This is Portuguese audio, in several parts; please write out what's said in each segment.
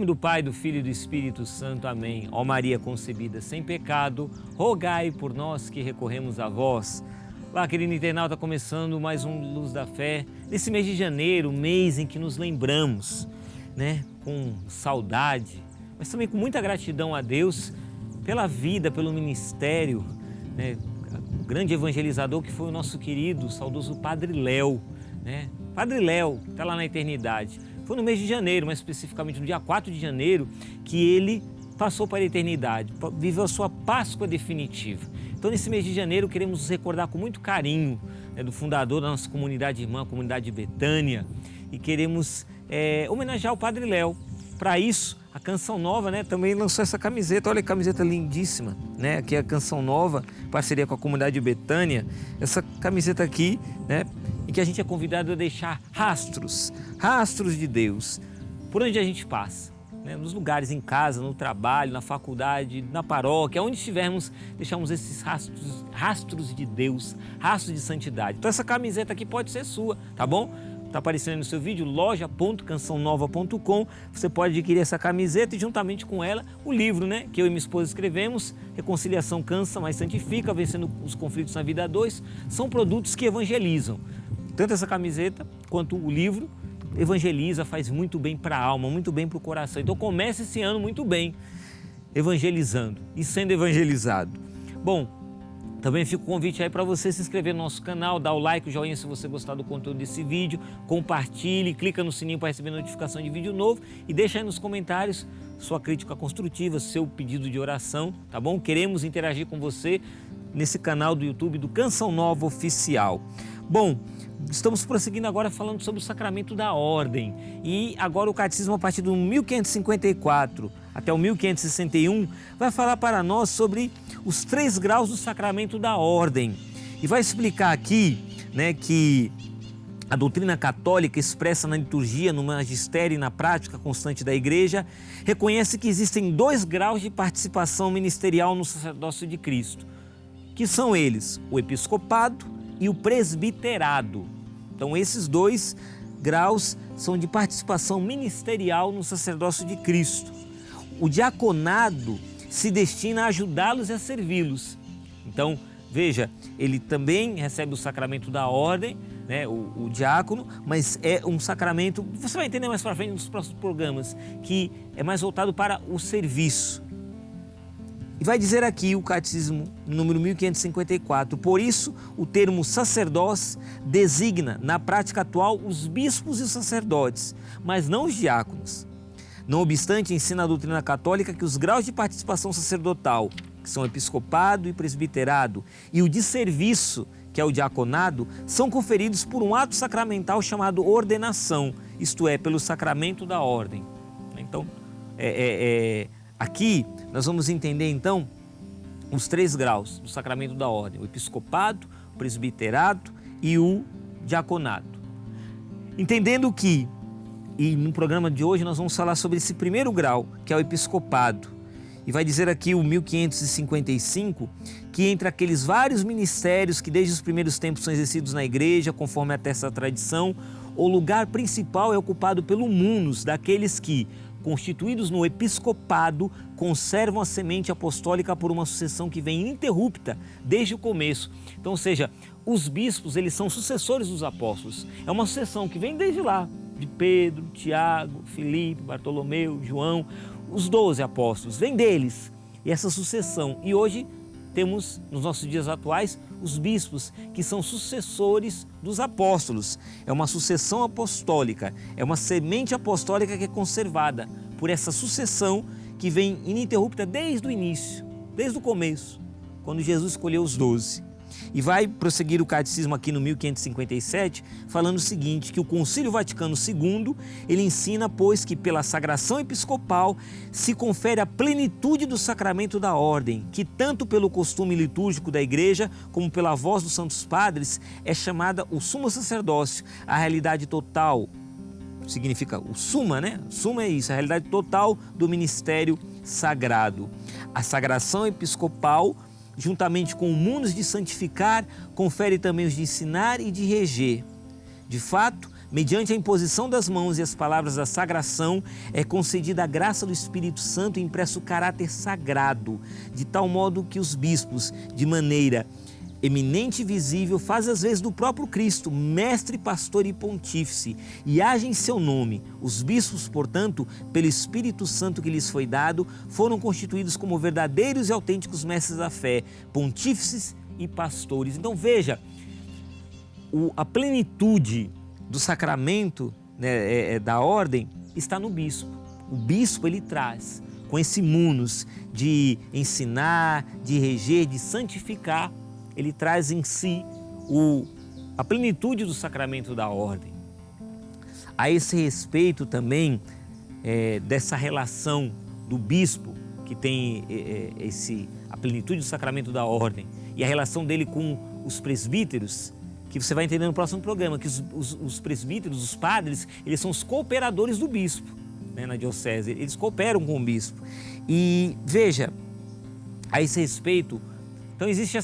nome do Pai, do Filho e do Espírito Santo. Amém. Ó Maria concebida sem pecado, rogai por nós que recorremos a vós. Olá, querido internauta, começando mais um Luz da Fé, nesse mês de janeiro, mês em que nos lembramos, com saudade, mas também com muita gratidão a Deus pela vida, pelo ministério, o grande evangelizador que foi o nosso querido, saudoso Padre Léo, Padre Léo, está lá na eternidade. Foi no mês de janeiro, mais especificamente no dia 4 de janeiro, que ele passou para a eternidade, viveu a sua Páscoa definitiva. Então, nesse mês de janeiro, queremos nos recordar com muito carinho do fundador da nossa comunidade irmã, a comunidade Betânia, e queremos homenagear o Padre Léo. Para isso, a Canção Nova também lançou essa camiseta, olha que camiseta lindíssima, aqui é a Canção Nova, parceria com a comunidade Betânia. Essa camiseta aqui, em que a gente é convidado a deixar rastros de Deus, por onde a gente passa, nos lugares, em casa, no trabalho, na faculdade, na paróquia, onde estivermos, deixamos esses rastros de Deus, rastros de santidade. Então essa camiseta aqui pode ser sua, tá bom? Está aparecendo aí no seu vídeo, loja.cançãonova.com. Você pode adquirir essa camiseta e juntamente com ela o livro, que eu e minha esposa escrevemos, Reconciliação Cansa, mas Santifica, Vencendo os Conflitos na Vida 2. São produtos que evangelizam. Tanto essa camiseta quanto o livro evangeliza, faz muito bem para a alma, muito bem para o coração. Então comece esse ano muito bem, evangelizando e sendo evangelizado. Bom, também fica o convite aí para você se inscrever no nosso canal, dar o like, o joinha se você gostar do conteúdo desse vídeo, compartilhe, clica no sininho para receber notificação de vídeo novo e deixa aí nos comentários sua crítica construtiva, seu pedido de oração, tá bom? Queremos interagir com você nesse canal do YouTube do Canção Nova Oficial. Bom, estamos prosseguindo agora falando sobre o sacramento da ordem e agora o catecismo a partir do 1554 até o 1561 vai falar para nós sobre os 3 graus do sacramento da ordem e vai explicar aqui que a doutrina católica expressa na liturgia, no magistério e na prática constante da Igreja reconhece que existem 2 graus de participação ministerial no sacerdócio de Cristo, que são eles, o episcopado e o presbiterado. Então esses 2 graus são de participação ministerial no sacerdócio de Cristo. O diaconado se destina a ajudá-los e a servi-los. Então, veja, ele também recebe o sacramento da ordem, o diácono, mas é um sacramento, você vai entender mais para frente nos próximos programas, que é mais voltado para o serviço. E vai dizer aqui o catecismo número 1554, por isso o termo sacerdócio designa na prática atual os bispos e os sacerdotes, mas não os diáconos. Não obstante, ensina a doutrina católica que os graus de participação sacerdotal, que são episcopado e presbiterado, e o de serviço, que é o diaconado, são conferidos por um ato sacramental chamado ordenação, isto é, pelo sacramento da ordem. Então, aqui nós vamos entender então os 3 graus do sacramento da ordem, o episcopado, o presbiterado e o diaconado. Entendendo que, e no programa de hoje nós vamos falar sobre esse primeiro grau, que é o episcopado. E vai dizer aqui o 1555 que entre aqueles vários ministérios que desde os primeiros tempos são exercidos na igreja, conforme atesta a tradição, o lugar principal é ocupado pelo munus daqueles que, constituídos no episcopado, conservam a semente apostólica por uma sucessão que vem ininterrupta desde o começo. Então, ou seja, os bispos, eles são sucessores dos apóstolos. É uma sucessão que vem desde lá, de Pedro, Tiago, Filipe, Bartolomeu, João, os 12 apóstolos, vem deles. E essa sucessão. E hoje temos, nos nossos dias atuais, os bispos, que são sucessores dos apóstolos. É uma sucessão apostólica, é uma semente apostólica que é conservada por essa sucessão que vem ininterrupta desde o início, desde o começo, quando Jesus escolheu os 12. E vai prosseguir o catecismo aqui no 1557, falando o seguinte, que o Concílio Vaticano II, ele ensina, pois, que pela sagração episcopal se confere a plenitude do sacramento da ordem, que tanto pelo costume litúrgico da Igreja, como pela voz dos santos padres, é chamada o sumo sacerdócio, a realidade total, significa o suma, Suma é isso, a realidade total do ministério sagrado. A sagração episcopal, juntamente com o munus de santificar, confere também os de ensinar e de reger. De fato, mediante a imposição das mãos e as palavras da sagração, é concedida a graça do Espírito Santo e impresso o caráter sagrado, de tal modo que os bispos, de maneira eminente e visível, fazem as vezes do próprio Cristo, mestre, pastor e pontífice, e agem em seu nome. Os bispos, portanto, pelo Espírito Santo que lhes foi dado, foram constituídos como verdadeiros e autênticos mestres da fé, pontífices e pastores. Então veja, a plenitude do sacramento, né, da ordem está no bispo. O bispo ele traz com esse munus de ensinar, de reger, de santificar, ele traz em si a plenitude do sacramento da ordem. A esse respeito também dessa relação do bispo, que tem a plenitude do sacramento da ordem, e a relação dele com os presbíteros, que você vai entender no próximo programa, que os presbíteros, os padres, eles são os cooperadores do bispo, né, na diocese, eles cooperam com o bispo. E veja, a esse respeito, então existe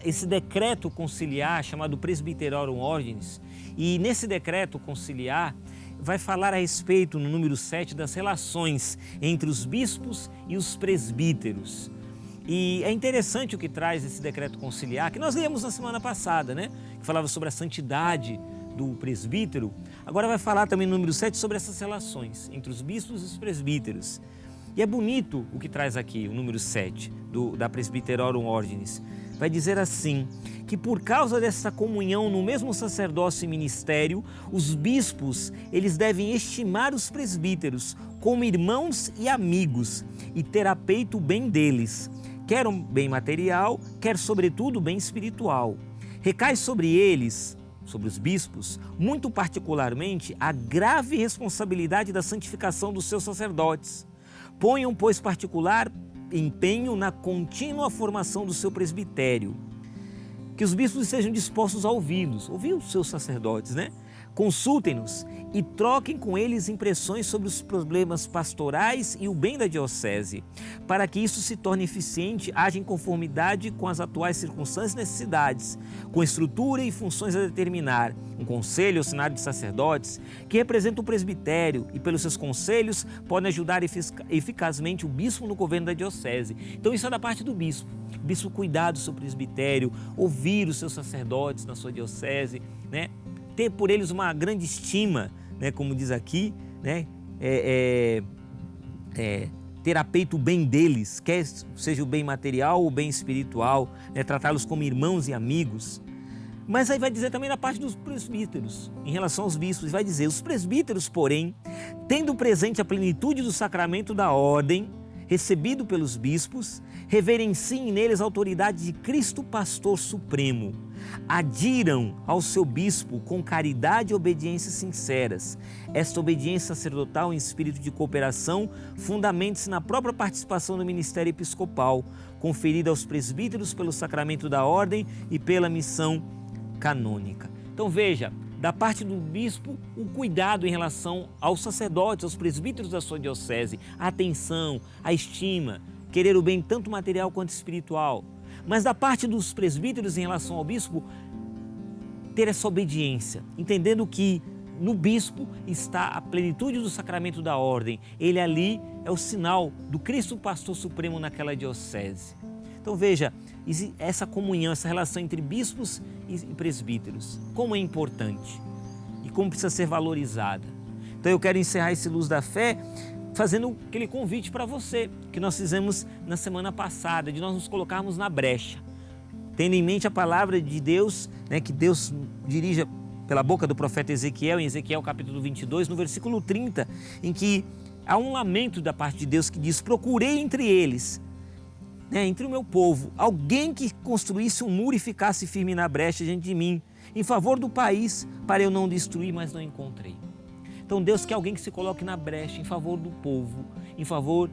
esse decreto conciliar chamado Presbyterorum Ordinis, e nesse decreto conciliar vai falar a respeito, no número 7, das relações entre os bispos e os presbíteros. E é interessante o que traz esse decreto conciliar, que nós lemos na semana passada, né? Que falava sobre a santidade do presbítero. Agora vai falar também no número 7 sobre essas relações entre os bispos e os presbíteros. E é bonito o que traz aqui, o número 7 da Presbyterorum Ordinis. Vai dizer assim, que por causa dessa comunhão no mesmo sacerdócio e ministério, os bispos eles devem estimar os presbíteros como irmãos e amigos e ter a peito o bem deles, quer um bem material, quer sobretudo o bem espiritual. Recai sobre eles, sobre os bispos, muito particularmente, a grave responsabilidade da santificação dos seus sacerdotes. Ponham, pois, particular empenho na contínua formação do seu presbitério. Que os bispos estejam dispostos a ouvi-los, ouvir os seus sacerdotes, né? Consultem-nos e troquem com eles impressões sobre os problemas pastorais e o bem da diocese. Para que isso se torne eficiente, haja em conformidade com as atuais circunstâncias e necessidades, com estrutura e funções a determinar. Um conselho ou cenário de sacerdotes que representa o presbitério e, pelos seus conselhos, podem ajudar eficazmente o bispo no governo da diocese. Então isso é da parte do bispo. O bispo cuidar do seu presbitério, ouvir os seus sacerdotes na sua diocese, né? Ter por eles uma grande estima, né? Como diz aqui, né? Ter a peito o bem deles, quer seja o bem material ou o bem espiritual, né? Tratá-los como irmãos e amigos. Mas aí vai dizer também na parte dos presbíteros, em relação aos bispos, vai dizer, os presbíteros, porém, tendo presente a plenitude do sacramento da ordem, recebido pelos bispos, reverenciem neles a autoridade de Cristo Pastor Supremo. Adiram ao seu bispo com caridade e obediência sinceras. Esta obediência sacerdotal em espírito de cooperação fundamente-se na própria participação no ministério episcopal, conferida aos presbíteros pelo sacramento da ordem e pela missão canônica. Então veja, da parte do bispo, o cuidado em relação aos sacerdotes, aos presbíteros da sua diocese, a atenção, a estima, querer o bem tanto material quanto espiritual. Mas da parte dos presbíteros em relação ao bispo, ter essa obediência, entendendo que no bispo está a plenitude do sacramento da ordem. Ele ali é o sinal do Cristo Pastor Supremo naquela diocese. Então veja, essa comunhão, essa relação entre bispos e presbíteros, como é importante e como precisa ser valorizada. Então eu quero encerrar esse Luz da Fé fazendo aquele convite para você, que nós fizemos na semana passada, de nós nos colocarmos na brecha, tendo em mente a palavra de Deus, né, que Deus dirige pela boca do profeta Ezequiel, em Ezequiel capítulo 22, no versículo 30, em que há um lamento da parte de Deus que diz, procurei entre eles, entre o meu povo, alguém que construísse um muro e ficasse firme na brecha diante de mim, em favor do país, para eu não destruir, mas não encontrei. Então Deus quer alguém que se coloque na brecha em favor do povo, em favor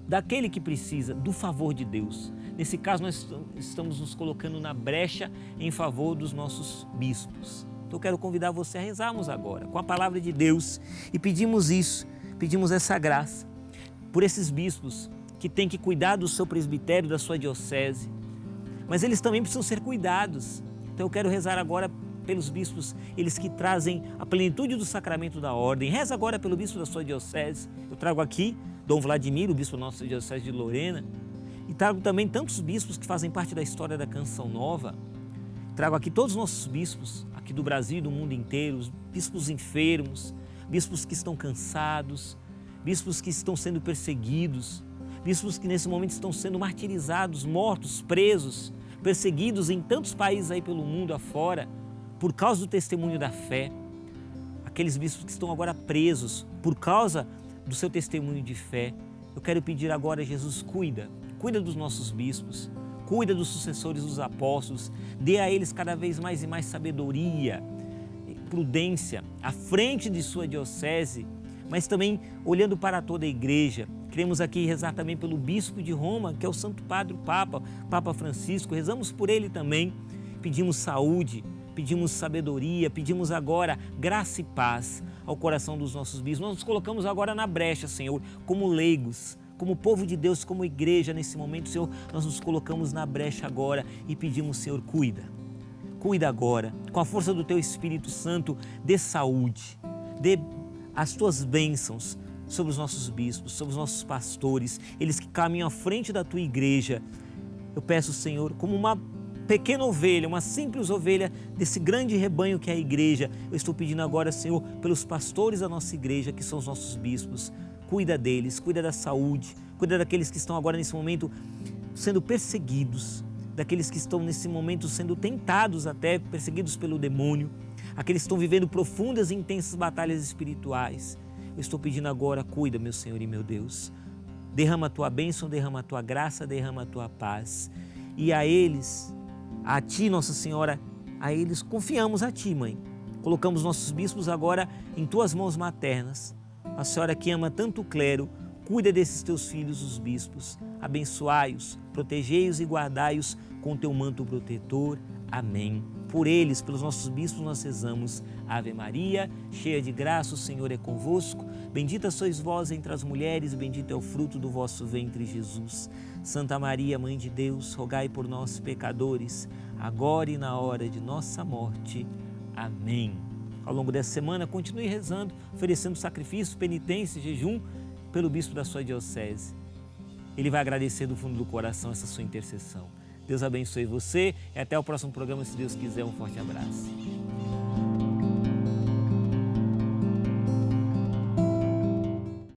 daquele que precisa, do favor de Deus. Nesse caso nós estamos nos colocando na brecha em favor dos nossos bispos. Então eu quero convidar você a rezarmos agora com a palavra de Deus e pedimos isso, pedimos essa graça por esses bispos que têm que cuidar do seu presbitério, da sua diocese, mas eles também precisam ser cuidados. Então eu quero rezar agora pelos bispos, eles que trazem a plenitude do sacramento da ordem. Reza agora pelo bispo da sua diocese. Eu trago aqui Dom Vladimir, o bispo da nossa diocese de Lorena, e trago também tantos bispos que fazem parte da história da Canção Nova. Trago aqui todos os nossos bispos, aqui do Brasil e do mundo inteiro, os bispos enfermos, bispos que estão cansados, bispos que estão sendo perseguidos, bispos que nesse momento estão sendo martirizados, mortos, presos, perseguidos em tantos países aí pelo mundo afora, por causa do testemunho da fé. Aqueles bispos que estão agora presos por causa do seu testemunho de fé. Eu quero pedir agora, Jesus, cuida dos nossos bispos, cuida dos sucessores dos apóstolos, dê a eles cada vez mais e mais sabedoria, prudência, à frente de sua diocese, mas também olhando para toda a igreja. Queremos aqui rezar também pelo bispo de Roma, que é o Santo Padre Papa Francisco. Rezamos por ele também, pedimos saúde, pedimos sabedoria, pedimos agora graça e paz ao coração dos nossos bispos. Nós nos colocamos agora na brecha, Senhor, como leigos, como povo de Deus, como igreja nesse momento, Senhor, nós nos colocamos na brecha agora e pedimos, Senhor, cuida agora, com a força do Teu Espírito Santo, dê saúde, dê as Tuas bênçãos sobre os nossos bispos, sobre os nossos pastores, eles que caminham à frente da Tua igreja. Eu peço, Senhor, como uma pequena ovelha, uma simples ovelha desse grande rebanho que é a igreja, eu estou pedindo agora, Senhor, pelos pastores da nossa igreja, que são os nossos bispos. Cuida deles, cuida da saúde, cuida daqueles que estão agora nesse momento sendo perseguidos, daqueles que estão nesse momento sendo tentados até, perseguidos pelo demônio, aqueles que estão vivendo profundas e intensas batalhas espirituais. Eu estou pedindo agora, cuida, meu Senhor e meu Deus. Derrama a Tua bênção, derrama a Tua graça, derrama a Tua paz. E a eles, a Ti, Nossa Senhora, a eles confiamos a Ti, Mãe. Colocamos nossos bispos agora em Tuas mãos maternas. A Senhora que ama tanto o clero, cuida desses Teus filhos, os bispos. Abençoai-os, protegei-os e guardai-os com Teu manto protetor. Amém. Por eles, pelos nossos bispos, nós rezamos. Ave Maria, cheia de graça, o Senhor é convosco. Bendita sois vós entre as mulheres, bendito é o fruto do vosso ventre, Jesus. Santa Maria, Mãe de Deus, rogai por nós, pecadores, agora e na hora de nossa morte. Amém. Ao longo dessa semana, continue rezando, oferecendo sacrifício, penitência e jejum pelo bispo da sua diocese. Ele vai agradecer do fundo do coração essa sua intercessão. Deus abençoe você e até o próximo programa, se Deus quiser. Um forte abraço.